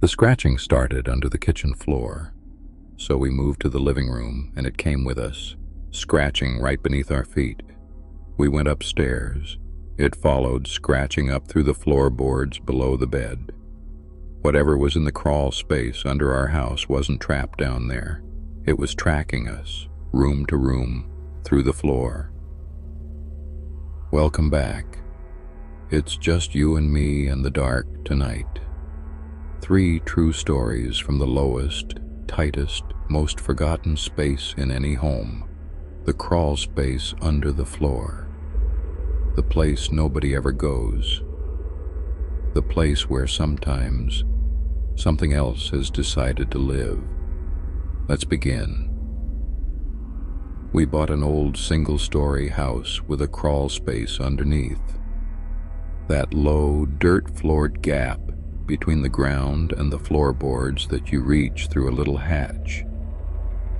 The scratching started under the kitchen floor, so we moved to the living room and it came with us, scratching right beneath our feet. We went upstairs. It followed, scratching up through the floorboards below the bed. Whatever was in the crawl space under our house wasn't trapped down there. It was tracking us, room to room, through the floor. Welcome back. It's just you and me and the dark tonight. 3 true stories from the lowest, tightest, most forgotten space in any home. The crawl space under the floor. The place nobody ever goes. The place where sometimes something else has decided to live. Let's begin. We bought an old single-story house with a crawl space underneath. That low, dirt-floored gap between the ground and the floorboards that you reach through a little hatch,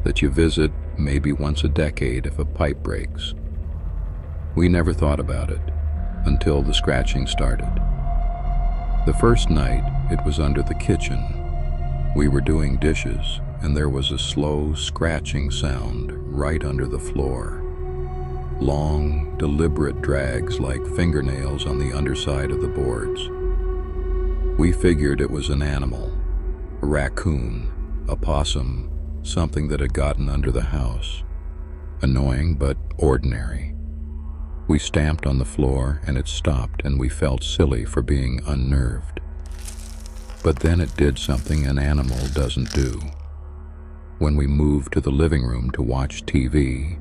that you visit maybe once a decade if a pipe breaks. We never thought about it until the scratching started. The first night, it was under the kitchen. We were doing dishes, and there was a slow scratching sound right under the floor. Long, deliberate drags like fingernails on the underside of the boards. We figured it was an animal, a raccoon, a possum, something that had gotten under the house. Annoying, but ordinary. We stamped on the floor and it stopped, and we felt silly for being unnerved. But then it did something an animal doesn't do. When we moved to the living room to watch TV,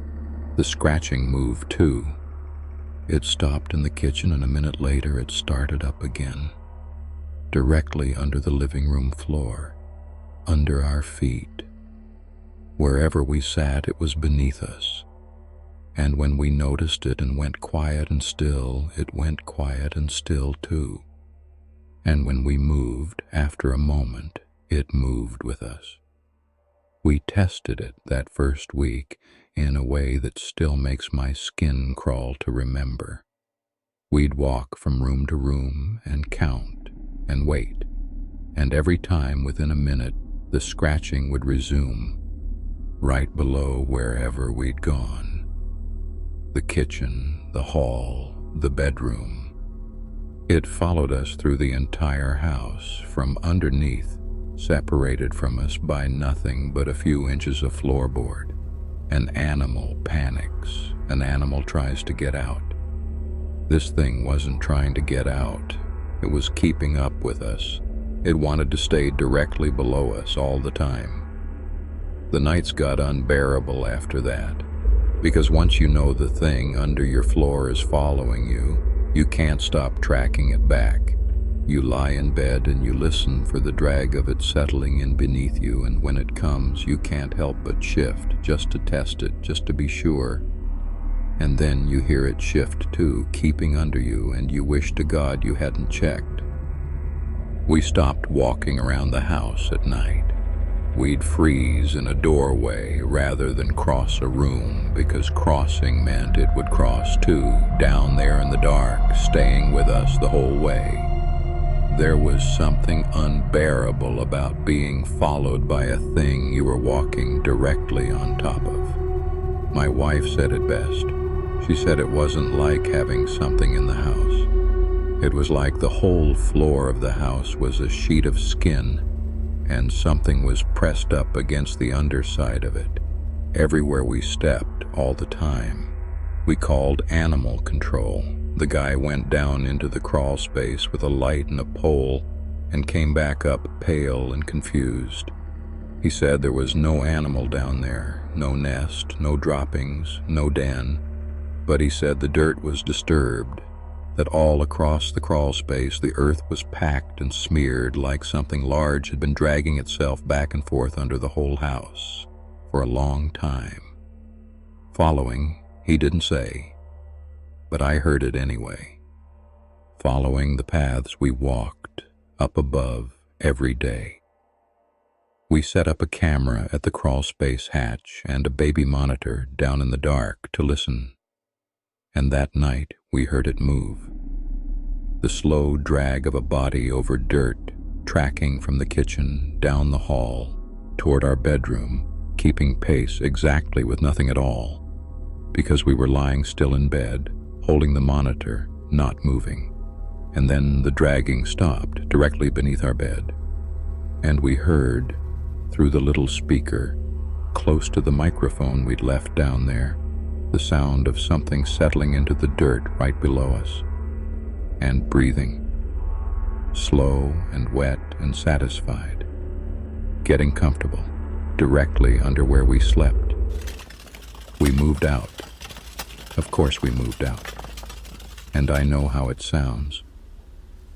the scratching moved too. It stopped in the kitchen, and a minute later it started up again, directly under the living room floor, under our feet. Wherever we sat, it was beneath us. And when we noticed it and went quiet and still, it went quiet and still too. And when we moved, after a moment, it moved with us. We tested it that first week in a way that still makes my skin crawl to remember. We'd walk from room to room and count and wait, and every time within a minute, the scratching would resume, right below wherever we'd gone. The kitchen, the hall, the bedroom. It followed us through the entire house, from underneath, separated from us by nothing but a few inches of floorboard. An animal panics. An animal tries to get out. This thing wasn't trying to get out. It was keeping up with us. It wanted to stay directly below us all the time. The nights got unbearable after that, because once you know the thing under your floor is following you, you can't stop tracking it back. You lie in bed and you listen for the drag of it settling in beneath you, and when it comes, you can't help but shift just to test it, just to be sure. And then you hear it shift too, keeping under you, and you wish to God you hadn't checked. We stopped walking around the house at night. We'd freeze in a doorway rather than cross a room, because crossing meant it would cross too, down there in the dark, staying with us the whole way. There was something unbearable about being followed by a thing you were walking directly on top of. My wife said it best. She said it wasn't like having something in the house. It was like the whole floor of the house was a sheet of skin, and something was pressed up against the underside of it, everywhere we stepped, all the time. We called animal control. The guy went down into the crawl space with a light and a pole and came back up pale and confused. He said there was no animal down there, no nest, no droppings, no den, but he said the dirt was disturbed, that all across the crawl space the earth was packed and smeared like something large had been dragging itself back and forth under the whole house for a long time. Following, he didn't say, but I heard it anyway. Following the paths we walked up above every day. We set up a camera at the crawl space hatch and a baby monitor down in the dark to listen. And that night we heard it move. The slow drag of a body over dirt, tracking from the kitchen down the hall toward our bedroom, keeping pace exactly with nothing at all, because we were lying still in bed, holding the monitor, not moving. And then the dragging stopped directly beneath our bed, and we heard, through the little speaker, close to the microphone we'd left down there, the sound of something settling into the dirt right below us, and breathing, slow and wet and satisfied, getting comfortable, directly under where we slept. We moved out. Of course we moved out. And I know how it sounds.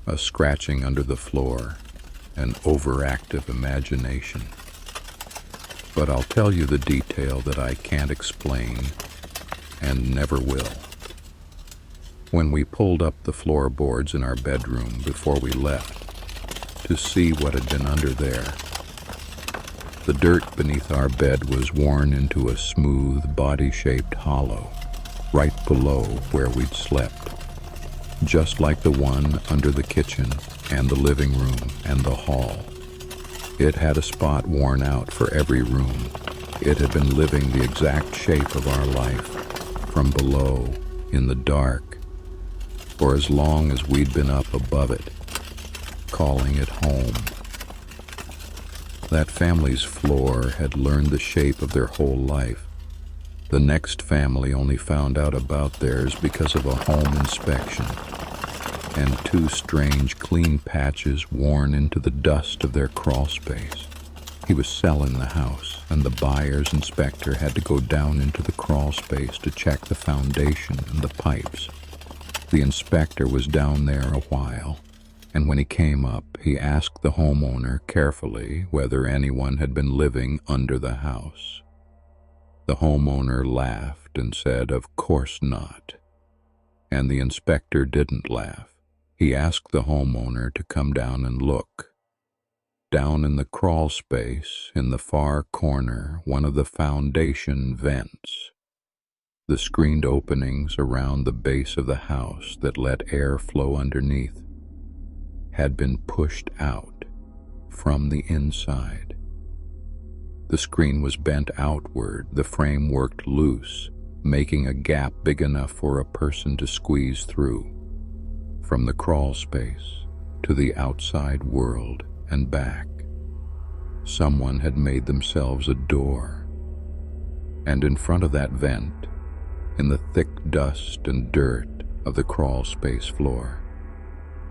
A scratching under the floor, an overactive imagination. But I'll tell you the detail that I can't explain and never will. When we pulled up the floorboards in our bedroom before we left to see what had been under there, the dirt beneath our bed was worn into a smooth, body-shaped hollow right below where we'd slept, just like the one under the kitchen and the living room and the hall. It had a spot worn out for every room. It had been living the exact shape of our life, from below, in the dark, for as long as we'd been up above it, calling it home. That family's floor had learned the shape of their whole life. The next family only found out about theirs because of a home inspection, and two strange clean patches worn into the dust of their crawlspace. He was selling the house, and the buyer's inspector had to go down into the crawlspace to check the foundation and the pipes. The inspector was down there a while, and when he came up, he asked the homeowner carefully whether anyone had been living under the house. The homeowner laughed and said, "Of course not." And the inspector didn't laugh. He asked the homeowner to come down and look. Down in the crawl space, in the far corner, one of the foundation vents, the screened openings around the base of the house that let air flow underneath, had been pushed out from the inside. The screen was bent outward, the frame worked loose, making a gap big enough for a person to squeeze through, from the crawl space to the outside world and back. Someone had made themselves a door, and in front of that vent, in the thick dust and dirt of the crawl space floor,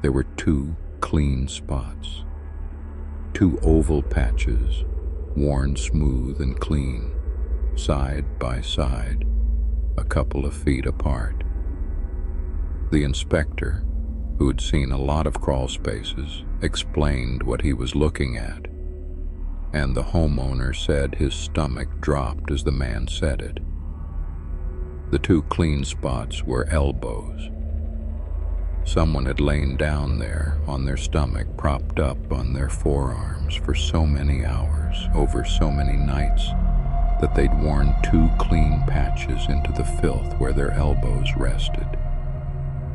there were two clean spots, two oval patches, worn smooth and clean, side by side, a couple of feet apart. The inspector, who had seen a lot of crawl spaces, explained what he was looking at, and the homeowner said his stomach dropped as the man said it. The two clean spots were elbows. Someone had lain down there on their stomach, propped up on their forearms for so many hours, over so many nights, that they'd worn two clean patches into the filth where their elbows rested,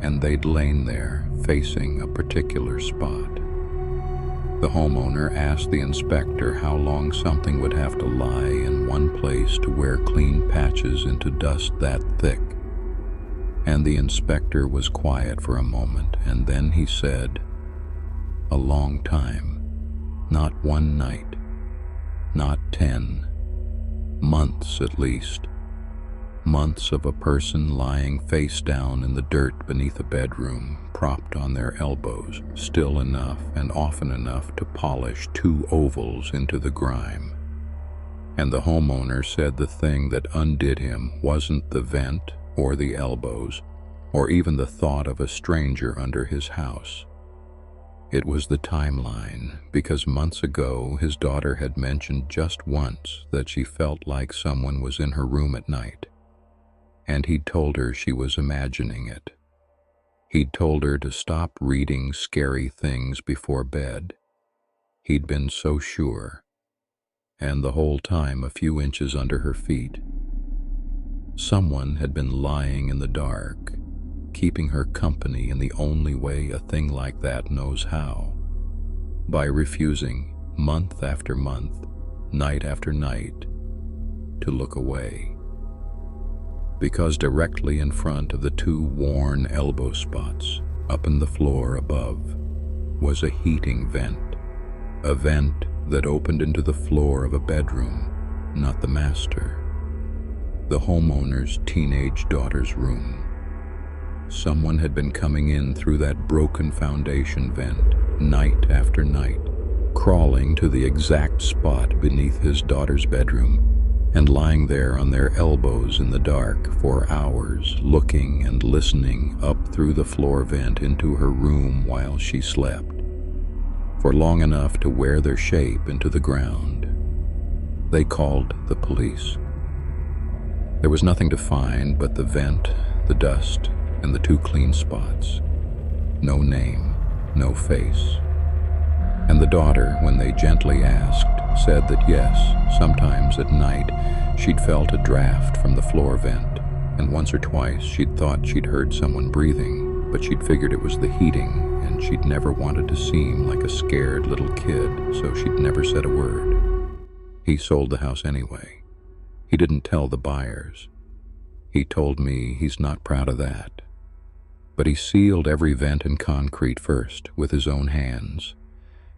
and they'd lain there facing a particular spot. The homeowner asked the inspector how long something would have to lie in one place to wear clean patches into dust that thick. And the inspector was quiet for a moment, and then he said, "A long time. Not one night. Not 10. Months at least. Months of a person lying face down in the dirt beneath a bedroom, propped on their elbows, still enough and often enough to polish two ovals into the grime." And the homeowner said the thing that undid him wasn't the vent or the elbows, or even the thought of a stranger under his house. It was the timeline, because months ago his daughter had mentioned just once that she felt like someone was in her room at night, and he'd told her she was imagining it. He'd told her to stop reading scary things before bed. He'd been so sure, and the whole time a few inches under her feet, someone had been lying in the dark, keeping her company in the only way a thing like that knows how, by refusing, month after month, night after night, to look away. Because directly in front of the two worn elbow spots, up in the floor above, was a heating vent. A vent that opened into the floor of a bedroom, not the master. The homeowner's teenage daughter's room. Someone had been coming in through that broken foundation vent, night after night, crawling to the exact spot beneath his daughter's bedroom, and lying there on their elbows in the dark for hours, looking and listening up through the floor vent into her room while she slept, for long enough to wear their shape into the ground. They called the police. There was nothing to find but the vent, the dust, and the two clean spots. No name, no face. And the daughter, when they gently asked, said that yes, sometimes at night she'd felt a draft from the floor vent, and once or twice she'd thought she'd heard someone breathing, but she'd figured it was the heating, and she'd never wanted to seem like a scared little kid, so she'd never said a word. He sold the house anyway. He didn't tell the buyers. He told me he's not proud of that. But he sealed every vent in concrete first with his own hands.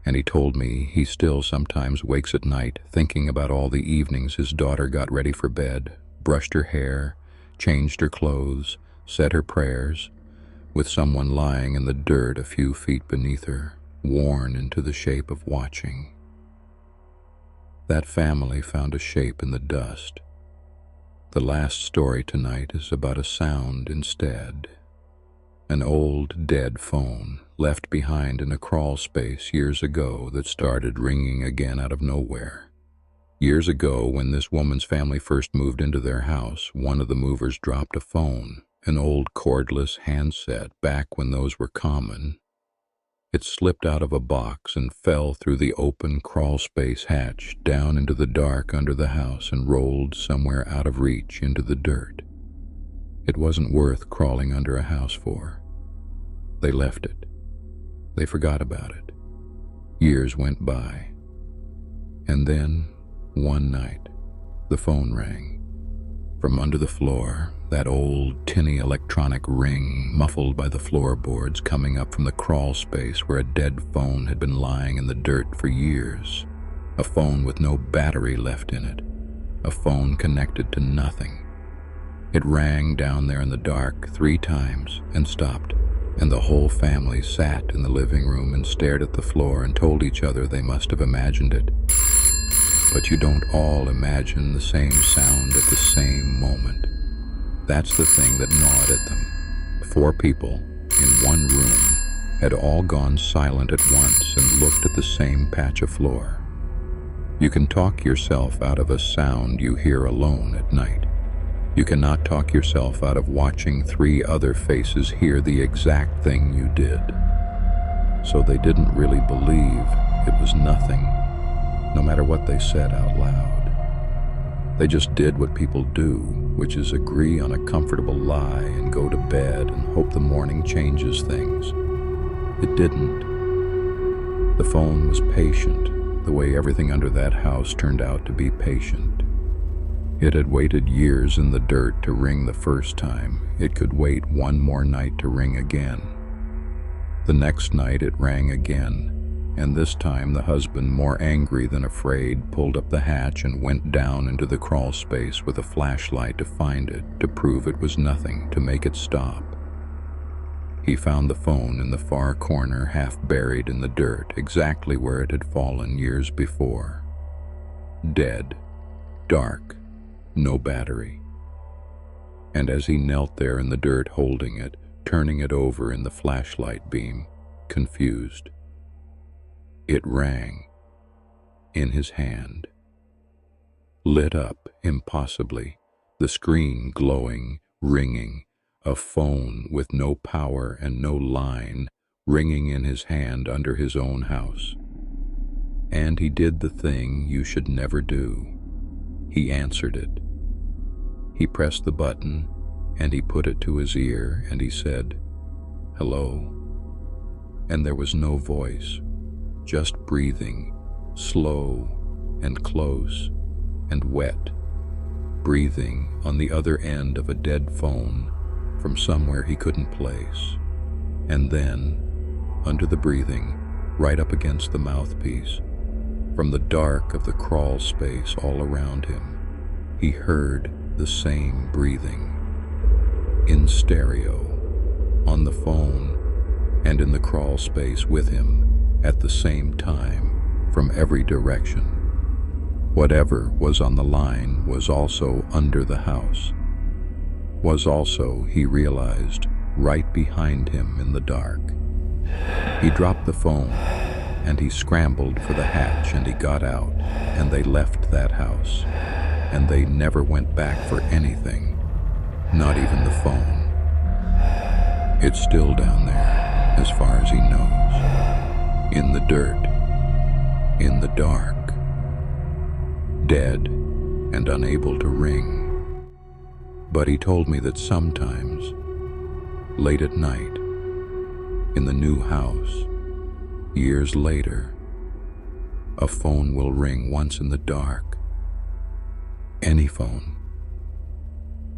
And he told me he still sometimes wakes at night thinking about all the evenings his daughter got ready for bed, brushed her hair, changed her clothes, said her prayers, with someone lying in the dirt a few feet beneath her, worn into the shape of watching. That family found a shape in the dust. The last story tonight is about a sound instead. An old, dead phone left behind in a crawlspace years ago that started ringing again out of nowhere. Years ago, when this woman's family first moved into their house, one of the movers dropped a phone, an old cordless handset back when those were common. It slipped out of a box and fell through the open crawlspace hatch down into the dark under the house and rolled somewhere out of reach into the dirt. It wasn't worth crawling under a house for. They left it. They forgot about it. Years went by. And then, one night, the phone rang. From under the floor, that old tinny electronic ring, muffled by the floorboards coming up from the crawl space where a dead phone had been lying in the dirt for years. A phone with no battery left in it. A phone connected to nothing. It rang down there in the dark 3 times and stopped, and the whole family sat in the living room and stared at the floor and told each other they must have imagined it. But you don't all imagine the same sound at the same moment. That's the thing that gnawed at them. 4 people in one room had all gone silent at once and looked at the same patch of floor. You can talk yourself out of a sound you hear alone at night. You cannot talk yourself out of watching 3 other faces hear the exact thing you did. So they didn't really believe it was nothing, no matter what they said out loud. They just did what people do, which is agree on a comfortable lie and go to bed and hope the morning changes things. It didn't. The phone was patient, the way everything under that house turned out to be patient. It had waited years in the dirt to ring the first time. It could wait 1 more night to ring again. The next night it rang again, and this time the husband, more angry than afraid, pulled up the hatch and went down into the crawl space with a flashlight to find it, to prove it was nothing, to make it stop. He found the phone in the far corner, half buried in the dirt, exactly where it had fallen years before. Dead, dark, no battery. And as he knelt there in the dirt holding it, turning it over in the flashlight beam, confused, it rang in his hand. Lit up impossibly, the screen glowing, ringing, a phone with no power and no line, ringing in his hand under his own house. And he did the thing you should never do. He answered it. He pressed the button, and he put it to his ear, and he said, "Hello." And there was no voice, just breathing, slow and close and wet, breathing on the other end of a dead phone from somewhere he couldn't place. And then, under the breathing, right up against the mouthpiece, from the dark of the crawl space all around him, he heard the same breathing, in stereo, on the phone, and in the crawl space with him at the same time, from every direction. Whatever was on the line was also under the house, was also, he realized, right behind him in the dark. He dropped the phone, and he scrambled for the hatch, and he got out, and they left that house, and they never went back for anything, not even the phone. It's still down there, as far as he knows, in the dirt, in the dark, dead and unable to ring. But he told me that sometimes, late at night, in the new house, years later, a phone will ring once in the dark. Any phone.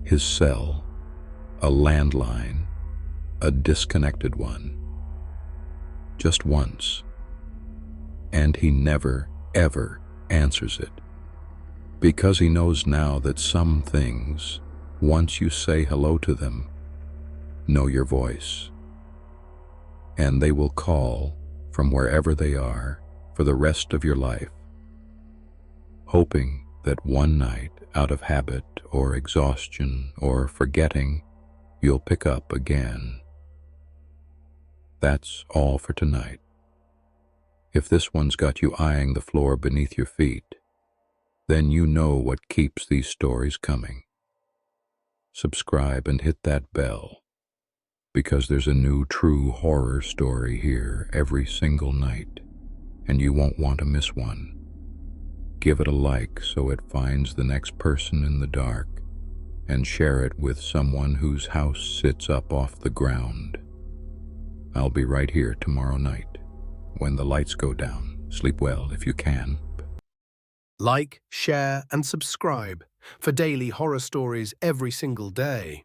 His cell, a landline, a disconnected one. Just once. And he never, ever answers it. Because he knows now that some things, once you say hello to them, know your voice. And they will call from wherever they are for the rest of your life, hoping that one night, out of habit or exhaustion or forgetting, you'll pick up again. That's all for tonight. If this one's got you eyeing the floor beneath your feet, then you know what keeps these stories coming. Subscribe and hit that bell, because there's a new true horror story here every single night, and you won't want to miss one. Give it a like so it finds the next person in the dark, and share it with someone whose house sits up off the ground. I'll be right here tomorrow night, when the lights go down. Sleep well if you can. Like, share, and subscribe for daily horror stories every single day.